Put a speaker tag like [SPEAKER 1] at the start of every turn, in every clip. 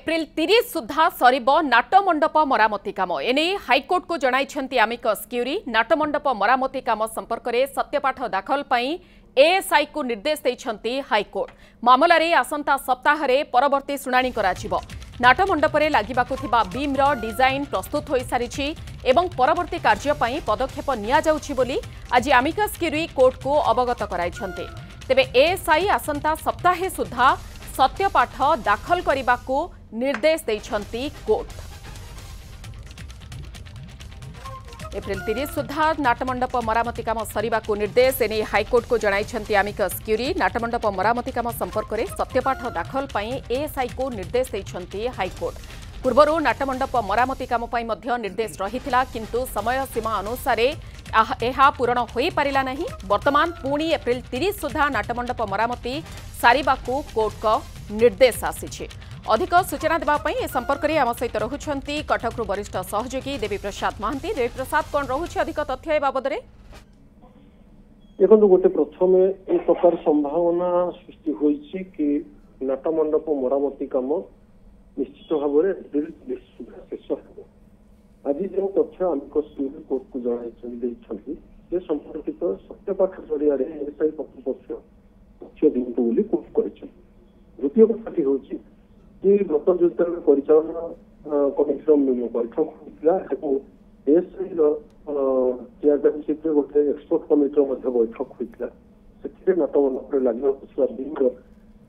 [SPEAKER 1] April 30 सुधा सरिब नाटमंडप मरामती काम एने high court को जणाइछन्ती अमिकस क्यूरी नाटमंडप मरामती काम संपर्क में सत्यपाठ दाखल पई एएसआई को निर्देश देइछन्ती हाइकोर्ट मामला रे आसंता सप्ताह रे परवर्ती सुनानी कराजिबो नाटमंडप रे लागिबाकु थिबा बीम रो डिजाइन प्रस्तुत होई सारिछि एवं परवर्ती कार्य पई पदक्षेप निया जाउछि बोली आज अमिकस क्यूरी कोर्ट को अवगत कराइछन्ती तेबे एएसआई आसंता सप्ताहे सुधा सत्यपाठ दाखल करने को निर्देश देइछन्ती कोर्ट। एप्रिल 30 सुधा नाटमंडप मरामती काम सरिबा को निर्देश एने हाइकोर्ट को जणाइछन्ती अमिकस क्यूरी नाटमंडप मरामती काम संपर्क में सत्यपाठ दाखल पई एएसआई को निर्देश देइछन्ती हाइकोर्ट। पूर्वरु नाटमंडप मरामती काम पई मध्य निर्देश रहिथिला किंतु समय सीमा अनुसार एहा पूरण होई पारिला नहीं वर्तमान पुणी एप्रिल 30 सुधा नाटमंडप मरामती सारिबाकू कोर्ट का निर्देश आसीछि। अधिक सूचना देबा पई ए संपर्क रे आम सहित रहुछन्ती कटक वरिष्ठ सहयोगी देवी प्रसाद महांती। देवी प्रसाद कोन रहुछि अधिक तथ्य ए बाबद रे
[SPEAKER 2] देखो गोटे प्रथम ए प्रकार संभावना सृष्टि होईछि कि नाटमंडप मरामती काम निश्चित भाव में एप्रिल 30 सुधा शेष हो। आज जो तथ्य अमिकस क्यूरी कोर्ट को जणाई संपर्कित सत्यपाठ जरिया एएसआई कर्तृपक्ष तथ्य दिंतु बोली कोर्ट कर। द्वितीय कथाटी हूँ कि गत जो परिचालना कमिटी बैठक होता एएसआई चेयरमैनशिप गोटे एक्सपर्ट कमिटी बैठक होता से नाटमंडप लगे बीम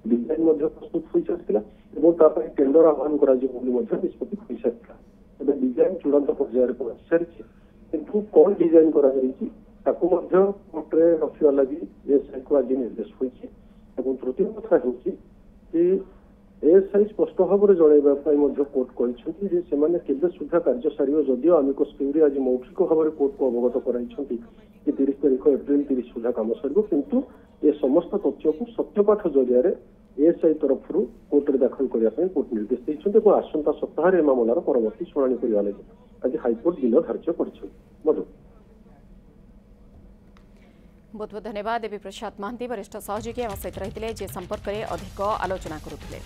[SPEAKER 2] डिजाइन प्रस्तुत हो सारा टेंडर आह्वान कर निष्पत्ति हो सारा एवं डिजाइन चूड़ांत पर्यायर पहुंची सारी किंतु कौन डिजाइन कोर्टे रखा लगी एएसआई को आज निर्देश होती। तृतीय कथा हूँ कि एएसआई स्पष्ट भाव में जनवाई कोर्ट कहते सुधा कार्य सारे जदिव अमिकस क्यूरी आज मौखिक भाव में कोर्ट को अवगत कराई 30 तारीख एप्रिल 30 सुधा कम सर किंतु ये समस्त तथ्य को सत्यपाठ जरिया एएसआई तरफ कोर्ट में दाखल करने कोर्ट निर्देश देते आसंता सप्ताह मामलार परवर्ती शुणाणी करने लगे आज हाइकोर्ट दिन धार्य कर।
[SPEAKER 1] बहुत बहुत धन्यवाद देवी प्रसाद महांती वरिष्ठ सहयोगी आम सहित रही संपर्क में अधिक आलोचना करुले।